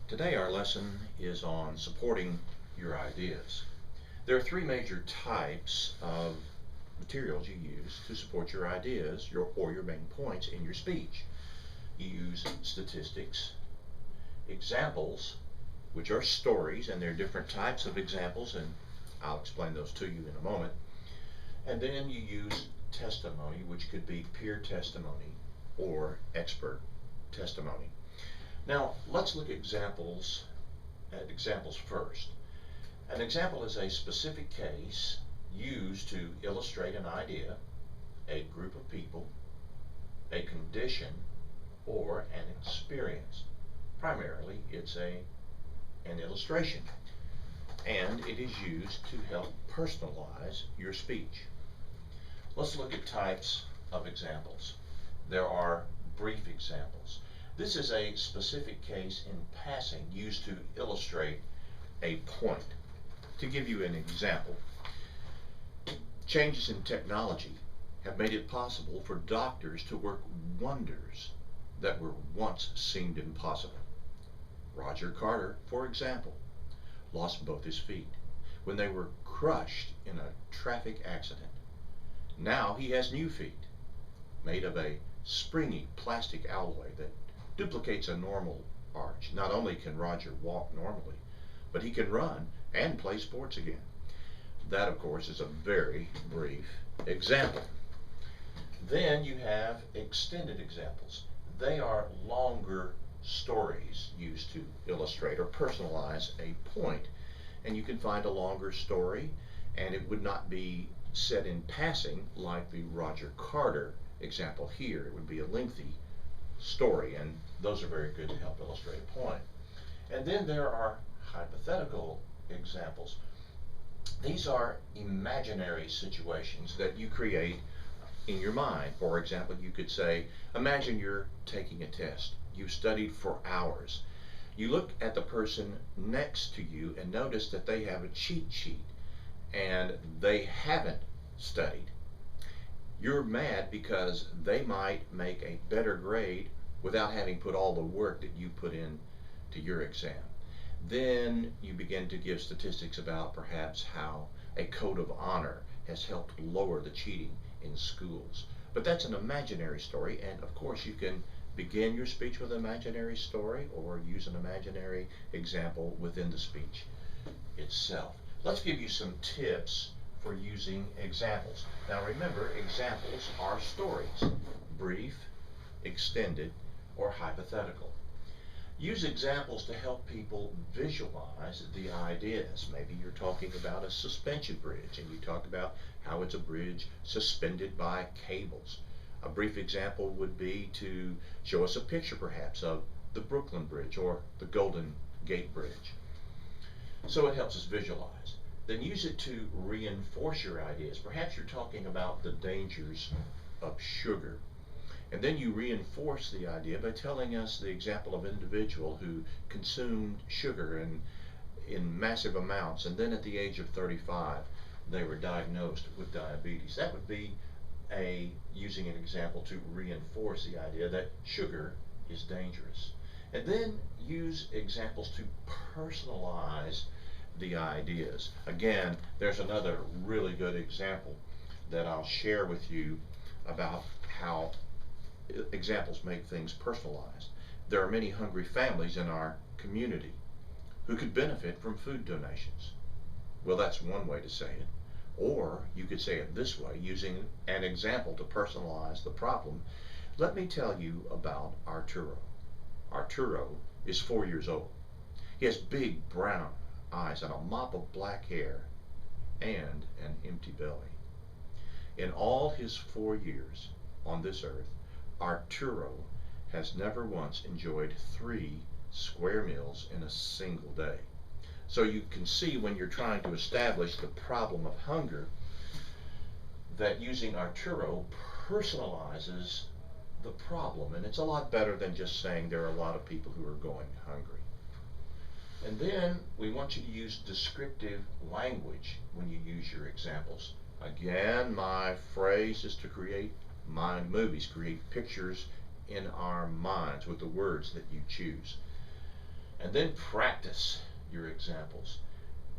Today our lesson is on supporting your ideas. There are three major types of materials you use to support your ideas or your main points in your speech. You use statistics, examples, which are stories, and there are different types of examples, and I'll explain those to you in a moment. And then you use testimony, which could be peer testimony or expert testimony. Now, let's look at examples first. An example is a specific case used to illustrate an idea, a group of people, a condition, or an experience. Primarily, it's an illustration, and it is used to help personalize your speech. Let's look at types of examples. There are brief examples. This is a specific case in passing used to illustrate a point. To give you an example, changes in technology have made it possible for doctors to work wonders that were once seemed impossible. Roger Carter, for example, lost both his feet when they were crushed in a traffic accident. Now he has new feet made of a springy plastic alloy that duplicates a normal arch. Not only can Roger walk normally, but he can run and play sports again. That, of course, is a very brief example. Then you have extended examples. They are longer stories used to illustrate or personalize a point. And you can find a longer story, and it would not be said in passing like the Roger Carter example here. It would be a lengthy story, and those are very good to help illustrate a point. And then there are hypothetical examples. These are imaginary situations that you create in your mind. For example, you could say, imagine you're taking a test. You've studied for hours. You look at the person next to you and notice that they have a cheat sheet and they haven't studied. You're mad because they might make a better grade without having put all the work that you put in to your exam. Then you begin to give statistics about perhaps how a code of honor has helped lower the cheating in schools. But that's an imaginary story, and of course you can begin your speech with an imaginary story or use an imaginary example within the speech itself. Let's give you some tips for using examples. Now remember, examples are stories, brief, extended, or hypothetical. Use examples to help people visualize the ideas. Maybe you're talking about a suspension bridge and you talk about how it's a bridge suspended by cables. A brief example would be to show us a picture perhaps of the Brooklyn Bridge or the Golden Gate Bridge. So it helps us visualize. Then use it to reinforce your ideas. Perhaps you're talking about the dangers of sugar. And then you reinforce the idea by telling us the example of an individual who consumed sugar in massive amounts, and then at the age of 35 they were diagnosed with diabetes. That would be using an example to reinforce the idea that sugar is dangerous. And then use examples to personalize the ideas. Again, there's another really good example that I'll share with you about how examples make things personalized. There are many hungry families in our community who could benefit from food donations. Well, that's one way to say it. Or you could say it this way, using an example to personalize the problem. Let me tell you about Arturo. Arturo is 4 years old. He has big brown eyes and a mop of black hair and an empty belly. In all his 4 years on this earth, Arturo has never once enjoyed 3 square meals in a single day. So you can see when you're trying to establish the problem of hunger that using Arturo personalizes the problem, and it's a lot better than just saying there are a lot of people who are going hungry. And then we want you to use descriptive language when you use your examples. Again, my phrase is to create mind movies, create pictures in our minds with the words that you choose. And then practice your examples.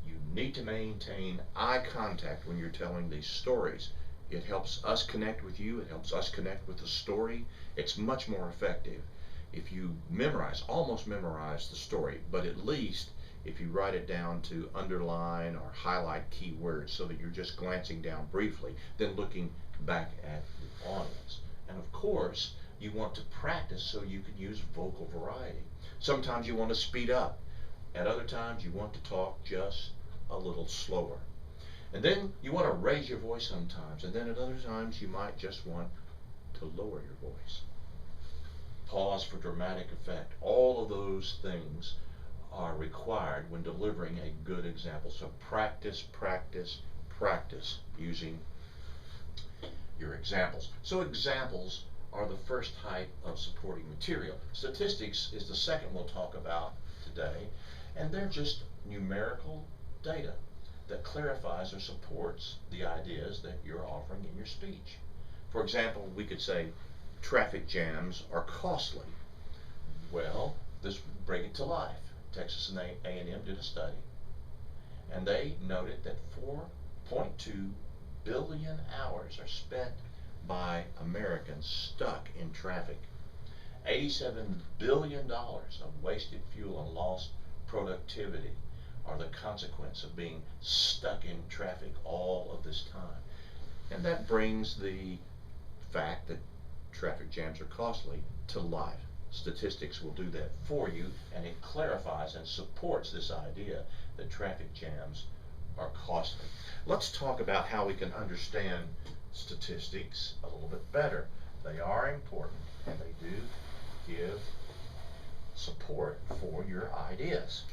You need to maintain eye contact when you're telling these stories. It helps us connect with you. It helps us connect with the story. It's much more effective if you almost memorize the story, but at least if you write it down to underline or highlight key words so that you're just glancing down briefly, then looking back at the audience. And of course, you want to practice so you can use vocal variety. Sometimes you want to speed up. At other times, you want to talk just a little slower. And then you want to raise your voice sometimes, and then at other times you might just want to lower your voice. Pause for dramatic effect. All of those things are required when delivering a good example. So practice, practice, practice using your examples. So examples are the first type of supporting material. Statistics is the second we'll talk about today, and they're just numerical data that clarifies or supports the ideas that you're offering in your speech. For example, we could say traffic jams are costly. Well, this would bring it to life. Texas and A&M did a study, and they noted that 4.2 billion hours are spent by Americans stuck in traffic. $87 billion of wasted fuel and lost productivity are the consequence of being stuck in traffic all of this time. And that brings the fact that traffic jams are costly to life. Statistics will do that for you, and it clarifies and supports this idea that traffic jams are costly. Let's talk about how we can understand statistics a little bit better. They are important, and they do give support for your ideas.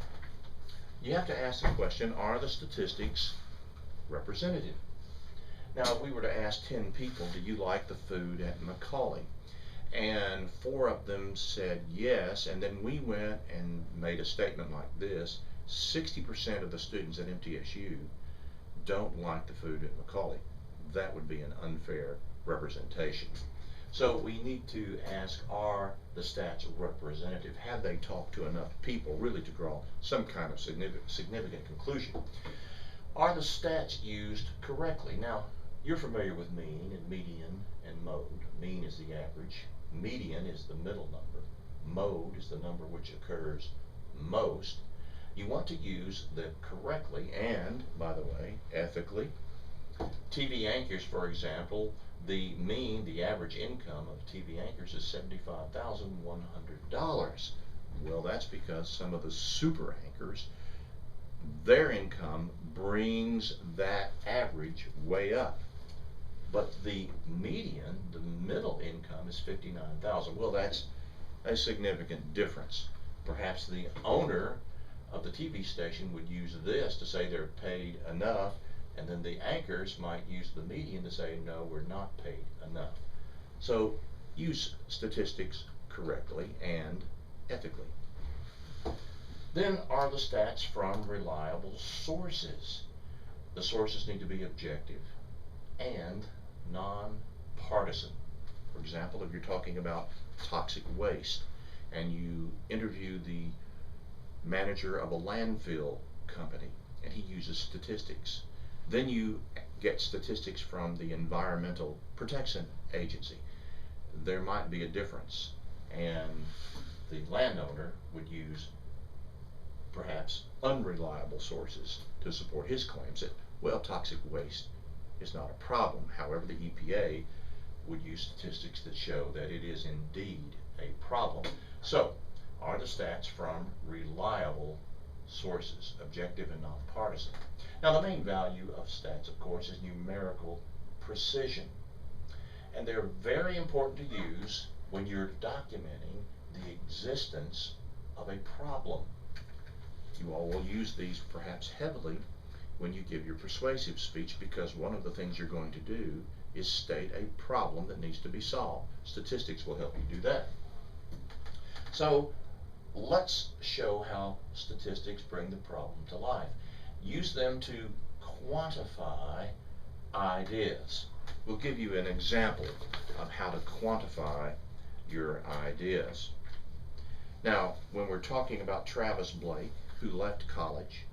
You have to ask the question, are the statistics representative? Now, if we were to ask 10 people, do you like the food at Macaulay? And 4 of them said yes, and then we went and made a statement like this: 60% of the students at MTSU don't like the food at Macaulay. That would be an unfair representation. So we need to ask, are the stats representative? Have they talked to enough people really to draw some kind of significant conclusion? Are the stats used correctly? Now, you're familiar with mean and median and mode. Mean is the average. Median is the middle number. Mode is the number which occurs most. You want to use them correctly and, by the way, ethically. TV anchors, for example, the mean, the average income of TV anchors is $75,100. Well, that's because some of the super anchors, their income brings that average way up. But the median, the middle income, is $59,000. Well, that's a significant difference. Perhaps the owner of the TV station would use this to say they're paid enough, and then the anchors might use the median to say, no, we're not paid enough. So use statistics correctly and ethically. Then, are the stats from reliable sources? The sources need to be objective and non-partisan. For example, if you're talking about toxic waste and you interview the manager of a landfill company and he uses statistics, then you get statistics from the Environmental Protection Agency. There might be a difference, and the landowner would use perhaps unreliable sources to support his claims that, well, toxic waste is not a problem. However, the EPA would use statistics that show that it is indeed a problem. So, are the stats from reliable sources, objective and nonpartisan? Now, the main value of stats, of course, is numerical precision. And they're very important to use when you're documenting the existence of a problem. You all will use these perhaps heavily when you give your persuasive speech, because one of the things you're going to do is state a problem that needs to be solved. Statistics will help you do that. So let's show how statistics bring the problem to life. Use them to quantify ideas. We'll give you an example of how to quantify your ideas. Now, when we're talking about Travis Blake, who left college,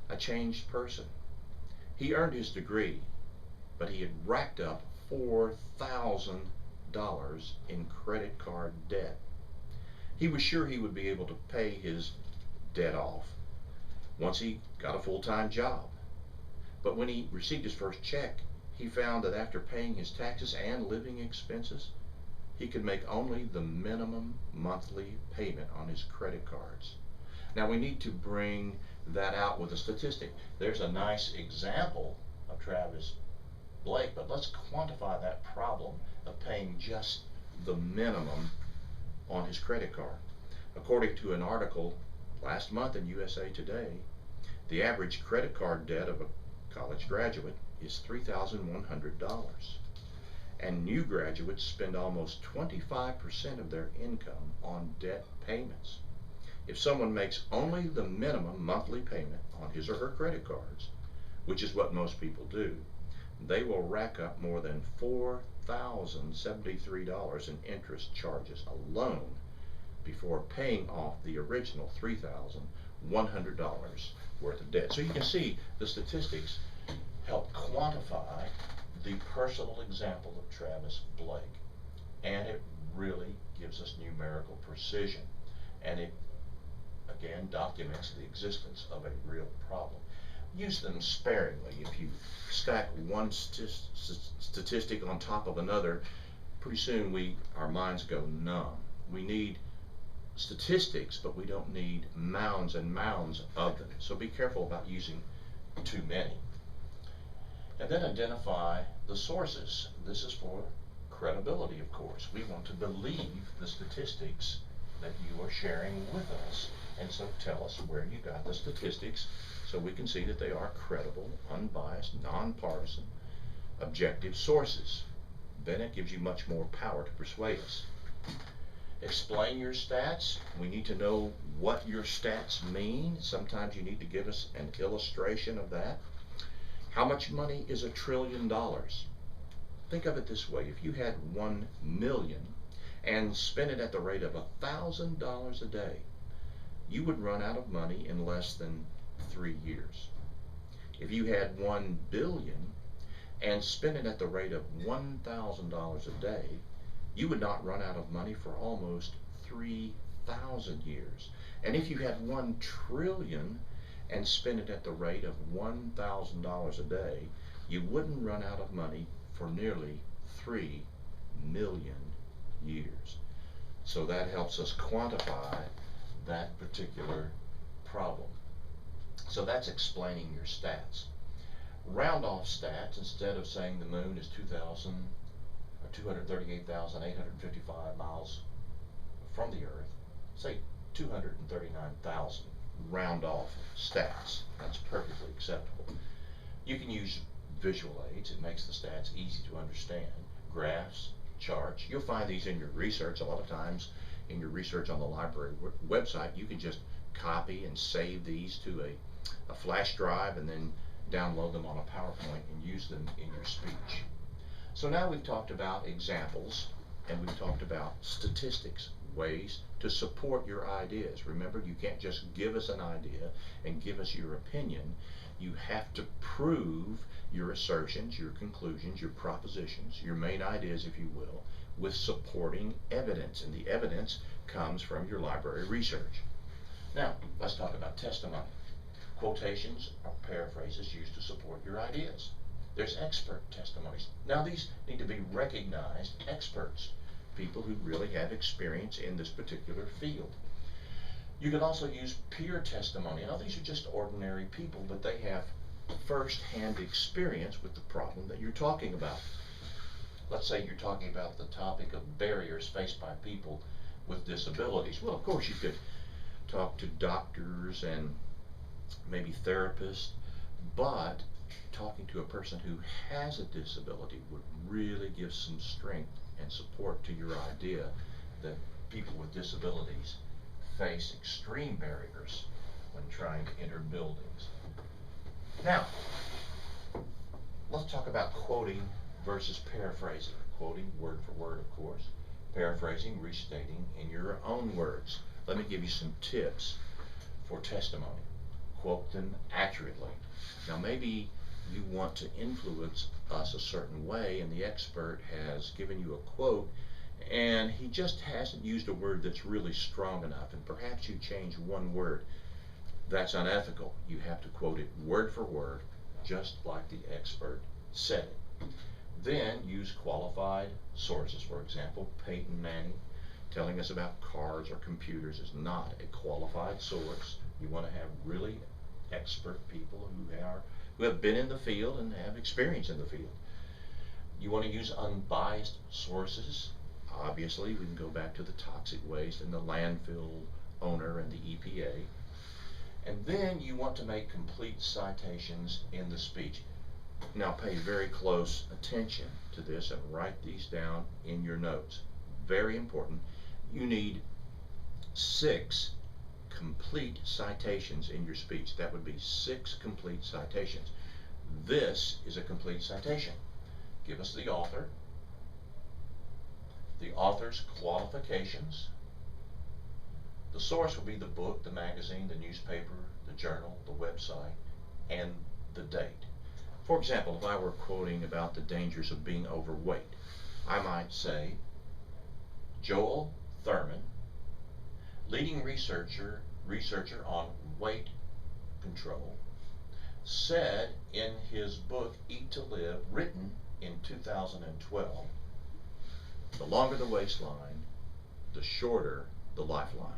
a changed person. He earned his degree, but he had racked up $4,000 in credit card debt. He was sure he would be able to pay his debt off once he got a full-time job. But when he received his first check, he found that after paying his taxes and living expenses, he could make only the minimum monthly payment on his credit cards. Now we need to bring that out with a statistic. There's a nice example of Travis Blake, but let's quantify that problem of paying just the minimum on his credit card. According to an article last month in USA Today, the average credit card debt of a college graduate is $3,100. And new graduates spend almost 25% of their income on debt payments. If someone makes only the minimum monthly payment on his or her credit cards, which is what most people do, they will rack up more than $4,073 in interest charges alone before paying off the original $3,100 worth of debt. So you can see the statistics help quantify the personal example of Travis Blake, and it really gives us numerical precision, and it again documents the existence of a real problem. Use them sparingly. If you stack one statistic on top of another, pretty soon our minds go numb. We need statistics, but we don't need mounds and mounds of them. So be careful about using too many. And then identify the sources. This is for credibility, of course. We want to believe the statistics that you are sharing with us. And so tell us where you got the statistics so we can see that they are credible, unbiased, nonpartisan, objective sources. Then it gives you much more power to persuade us. Explain your stats. We need to know what your stats mean. Sometimes you need to give us an illustration of that. How much money is $1 trillion? Think of it this way. If you had 1 million and spent it at the rate of $1,000 a day, you would run out of money in less than 3 years. If you had 1 billion and spent it at the rate of $1,000 a day, you would not run out of money for almost 3,000 years. And if you had 1 trillion and spent it at the rate of $1,000 a day, you wouldn't run out of money for nearly 3 million years. So that helps us quantify that particular problem. So that's explaining your stats. Round off stats. Instead of saying the moon is 238,855 miles from the Earth, say 239,000. Round off stats. That's perfectly acceptable. You can use visual aids. It makes the stats easy to understand. Graphs, charts. You'll find these in your research. A lot of times in your research on the library website, you can just copy and save these to a flash drive and then download them on a PowerPoint and use them in your speech. So now we've talked about examples and we've talked about statistics, ways to support your ideas. Remember, you can't just give us an idea and give us your opinion. You have to prove your assertions, your conclusions, your propositions, your main ideas, if you will, with supporting evidence. And the evidence comes from your library research. Now, let's talk about testimony. Quotations are paraphrases used to support your ideas. There's expert testimonies. Now, these need to be recognized experts, people who really have experience in this particular field. You can also use peer testimony. Now, these are just ordinary people, but they have first-hand experience with the problem that you're talking about. Let's say you're talking about the topic of barriers faced by people with disabilities. Well, of course, you could talk to doctors and maybe therapists, but talking to a person who has a disability would really give some strength and support to your idea that people with disabilities face extreme barriers when trying to enter buildings. Now, let's talk about quoting versus paraphrasing. Quoting word for word, of course. paraphrasing, restating in your own words. Let me give you some tips for testimony. Quote them accurately. Now maybe you want to influence us a certain way and the expert has given you a quote and he just hasn't used a word that's really strong enough, and perhaps you change one word. That's unethical. You have to quote it word for word, just like the expert said it. Then use qualified sources. For example, Peyton Manning telling us about cars or computers is not a qualified source. You want to have really expert people who have been in the field and have experience in the field. You want to use unbiased sources. Obviously, we can go back to the toxic waste and the landfill owner and the EPA. And then you want to make complete citations in the speech. Now pay very close attention to this and write these down in your notes. Very important. You need 6 complete citations in your speech. That would be 6 complete citations. This is a complete citation. Give us the author, the author's qualifications. The source will be the book, the magazine, the newspaper, the journal, the website, and the date. For example, if I were quoting about the dangers of being overweight, I might say, Joel Thurman, leading researcher on weight control, said in his book Eat to Live, written in 2012, the longer the waistline, the shorter the lifeline.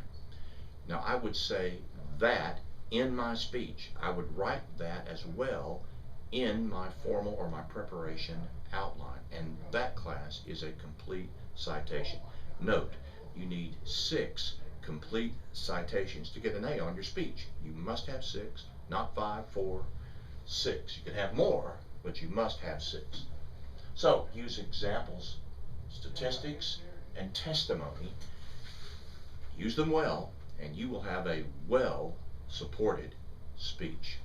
Now I would say that in my speech. I would write that as well in my formal or my preparation outline, and that class is a complete citation. Note, you need 6 complete citations to get an A on your speech. You must have 6, not 5, 4, 6. You can have more, but you must have 6. So use examples, statistics, and testimony. Use them well, and you will have a well supported speech.